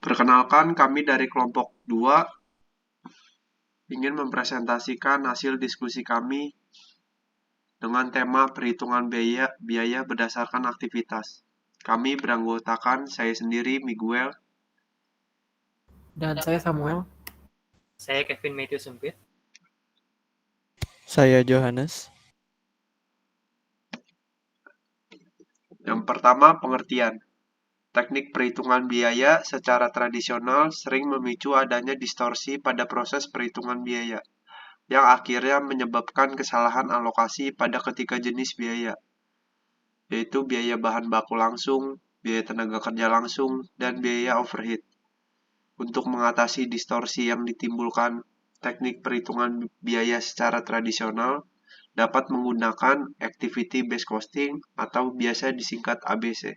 Perkenalkan, kami dari kelompok 2 ingin mempresentasikan hasil diskusi kami dengan tema perhitungan biaya berdasarkan aktivitas. Kami beranggotakan saya sendiri, Miguel, Dan saya Samuel. Saya Kevin Matthew Sempit. Saya Johannes. Yang pertama, pengertian. Teknik perhitungan biaya secara tradisional sering memicu adanya distorsi pada proses perhitungan biaya, yang akhirnya menyebabkan kesalahan alokasi pada ketiga jenis biaya, yaitu biaya bahan baku langsung, biaya tenaga kerja langsung, dan biaya overhead. Untuk mengatasi distorsi yang ditimbulkan teknik perhitungan biaya secara tradisional, dapat menggunakan Activity Based Costing atau biasa disingkat ABC.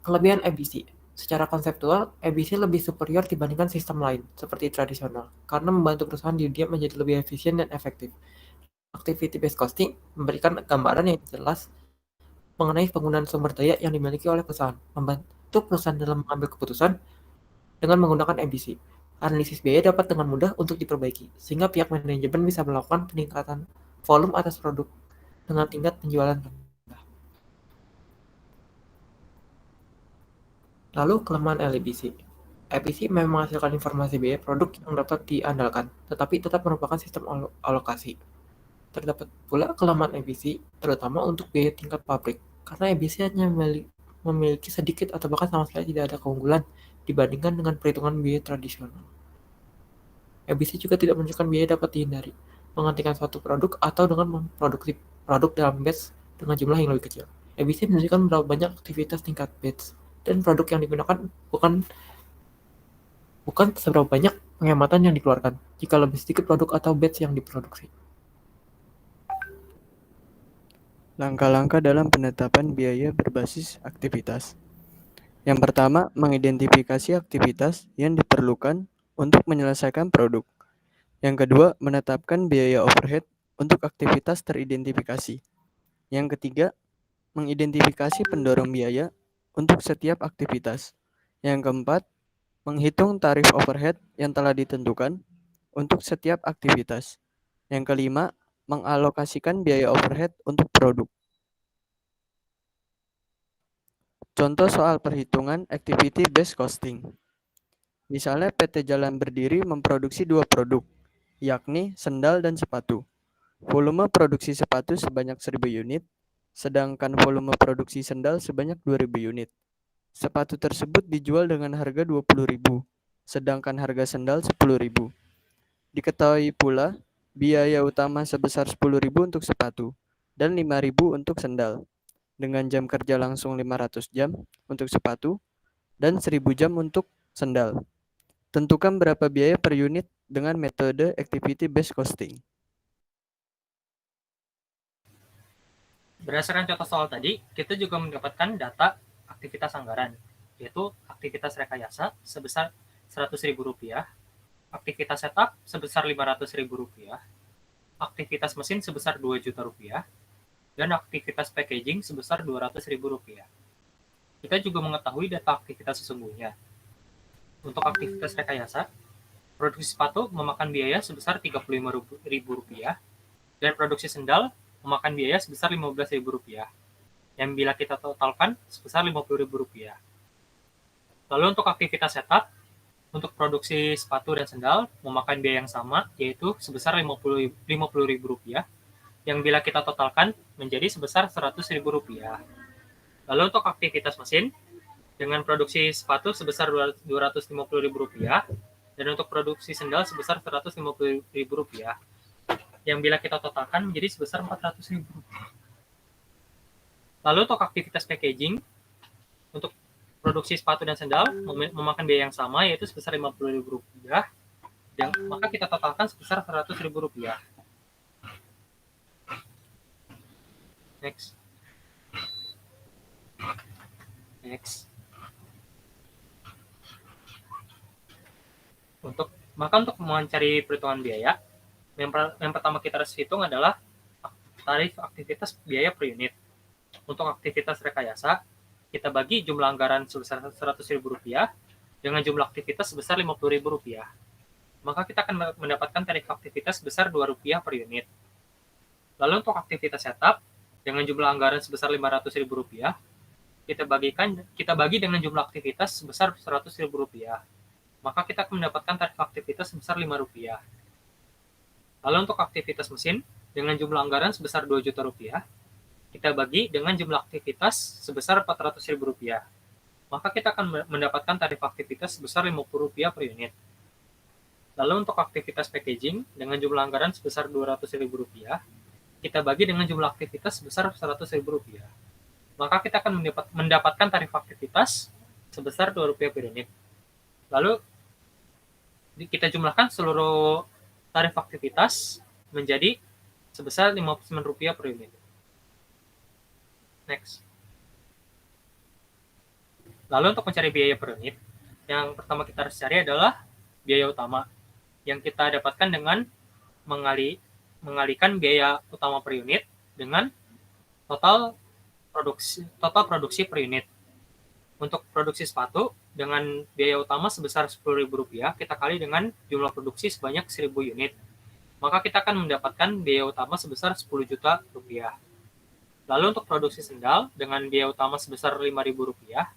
Kelebihan ABC. Secara konseptual, ABC lebih superior dibandingkan sistem lain, seperti tradisional, karena membantu perusahaan didiam menjadi lebih efisien dan efektif. Activity-based costing memberikan gambaran yang jelas mengenai penggunaan sumber daya yang dimiliki oleh perusahaan, membantu perusahaan dalam mengambil keputusan dengan menggunakan ABC. Analisis biaya dapat dengan mudah untuk diperbaiki, sehingga pihak manajemen bisa melakukan peningkatan volume atas produk dengan tingkat penjualan rendah. Lalu kelemahan ABC. ABC memang menghasilkan informasi biaya produk yang dapat diandalkan, tetapi tetap merupakan sistem alokasi. Terdapat pula kelemahan ABC, terutama untuk biaya tingkat pabrik, karena ABC hanya memiliki sedikit atau bahkan sama sekali tidak ada keunggulan dibandingkan dengan perhitungan biaya tradisional. ABC juga tidak menunjukkan biaya dapat dihindari, menggantikan suatu produk atau dengan memproduksi produk dalam batch dengan jumlah yang lebih kecil. ABC menunjukkan berapa banyak aktivitas tingkat batch dan produk yang digunakan, bukan seberapa banyak penghematan yang dikeluarkan jika lebih sedikit produk atau batch yang diproduksi. Langkah-langkah dalam penetapan biaya berbasis aktivitas. Yang pertama, mengidentifikasi aktivitas yang diperlukan untuk menyelesaikan produk. Yang kedua, menetapkan biaya overhead untuk aktivitas teridentifikasi. Yang ketiga, mengidentifikasi pendorong biaya untuk setiap aktivitas. Yang keempat, menghitung tarif overhead yang telah ditentukan untuk setiap aktivitas. Yang kelima, mengalokasikan biaya overhead untuk produk. Contoh soal perhitungan activity based costing. Misalnya PT Jalan Berdiri memproduksi 2 produk, yakni sendal dan sepatu. Volume produksi sepatu sebanyak 1000 unit, sedangkan volume produksi sendal sebanyak 2000 unit. Sepatu tersebut dijual dengan harga 20.000, sedangkan harga sendal 10.000. Diketahui pula biaya utama sebesar 10.000 untuk sepatu dan 5.000 untuk sendal, dengan jam kerja langsung 500 jam untuk sepatu dan 1.000 jam untuk sendal. Tentukan berapa biaya per unit dengan metode activity based costing. Berdasarkan contoh soal tadi, kita juga mendapatkan data aktivitas anggaran, yaitu aktivitas rekayasa sebesar Rp100.000, aktivitas setup sebesar Rp500.000, aktivitas mesin sebesar Rp2.000.000, dan aktivitas packaging sebesar Rp200.000. Kita juga mengetahui data aktivitas sesungguhnya. Untuk aktivitas rekayasa, produksi sepatu memakan biaya sebesar Rp35.000 dan produksi sendal memakan biaya sebesar Rp15.000, yang bila kita totalkan sebesar Rp50.000. Lalu untuk aktivitas setup, untuk produksi sepatu dan sendal memakan biaya yang sama, yaitu sebesar Rp50.000, yang bila kita totalkan menjadi sebesar Rp100.000. Lalu untuk aktivitas mesin, dengan produksi sepatu sebesar Rp250.000 dan untuk produksi sendal sebesar Rp150.000, yang bila kita totalkan menjadi sebesar Rp400.000. Lalu untuk aktivitas packaging, untuk produksi sepatu dan sendal memakan biaya yang sama, yaitu sebesar Rp50.000, dan maka kita totalkan sebesar Rp100.000. Next. Maka untuk mencari perhitungan biaya, yang pertama kita harus hitung adalah tarif aktivitas biaya per unit. Untuk aktivitas rekayasa, kita bagi jumlah anggaran sebesar Rp100.000 dengan jumlah aktivitas sebesar Rp50.000. Maka kita akan mendapatkan tarif aktivitas sebesar Rp2 per unit. Lalu untuk aktivitas setup, dengan jumlah anggaran sebesar Rp500.000, kita bagi dengan jumlah aktivitas sebesar Rp100.000. Maka kita akan mendapatkan tarif aktivitas sebesar Rp5. Lalu untuk aktivitas mesin, dengan jumlah anggaran sebesar Rp2 juta, kita bagi dengan jumlah aktivitas sebesar Rp400.000. Maka kita akan mendapatkan tarif aktivitas sebesar Rp50 per unit. Lalu untuk aktivitas packaging, dengan jumlah anggaran sebesar Rp200.000, kita bagi dengan jumlah aktivitas sebesar Rp100.000. Maka kita akan mendapatkan tarif aktivitas sebesar Rp2 per unit. Lalu kita jumlahkan seluruh tarif aktivitas menjadi sebesar Rp59 per unit. Next. Lalu untuk mencari biaya per unit, yang pertama kita harus cari adalah biaya utama, yang kita dapatkan dengan mengalikan biaya utama per unit dengan total produksi per unit. Untuk produksi sepatu, dengan biaya utama sebesar Rp10.000, kita kali dengan jumlah produksi sebanyak 1.000 unit. Maka kita akan mendapatkan biaya utama sebesar Rp10 juta. Lalu untuk produksi sendal, dengan biaya utama sebesar Rp5.000,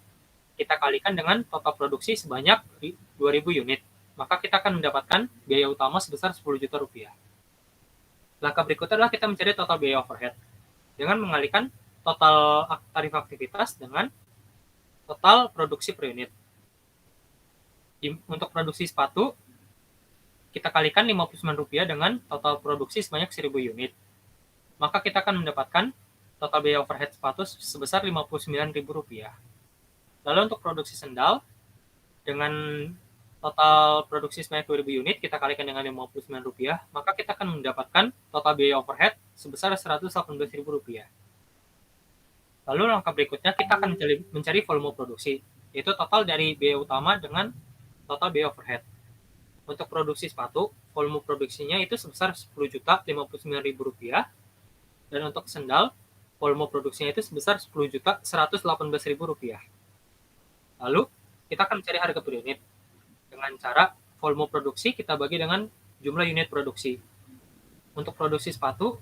kita kalikan dengan total produksi sebanyak 2.000 unit. Maka kita akan mendapatkan biaya utama sebesar Rp10 juta. Langkah berikutnya adalah kita mencari total biaya overhead, dengan mengalikan total tarif aktivitas dengan total produksi per unit. Untuk produksi sepatu, kita kalikan Rp59 dengan total produksi sebanyak 1.000 unit. Maka kita akan mendapatkan total biaya overhead sepatu sebesar Rp59.000. Lalu untuk produksi sendal, dengan total produksi sebanyak 2.000 unit, kita kalikan dengan Rp59, maka kita akan mendapatkan total biaya overhead sebesar Rp118.000. Lalu langkah berikutnya kita akan mencari volume produksi, yaitu total dari biaya utama dengan total biaya overhead. Untuk produksi sepatu, volume produksinya itu sebesar Rp10.059.000, dan untuk sendal, volume produksinya itu sebesar Rp10.118.000. Lalu kita akan mencari harga per unit dengan cara volume produksi kita bagi dengan jumlah unit produksi. Untuk produksi sepatu,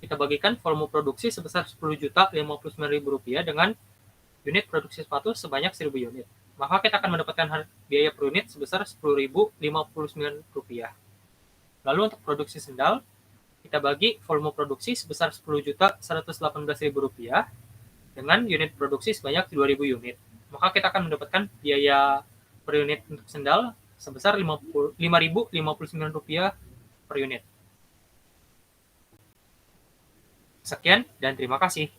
kita bagikan volume produksi sebesar Rp10.059.000 dengan unit produksi sepatu sebanyak 1.000 unit. Maka kita akan mendapatkan biaya per unit sebesar Rp10.059. Lalu untuk produksi sendal, kita bagi volume produksi sebesar Rp10.118.000 dengan unit produksi sebanyak 2.000 unit. Maka kita akan mendapatkan biaya per unit untuk sendal sebesar Rp5.059 per unit. Sekian dan terima kasih.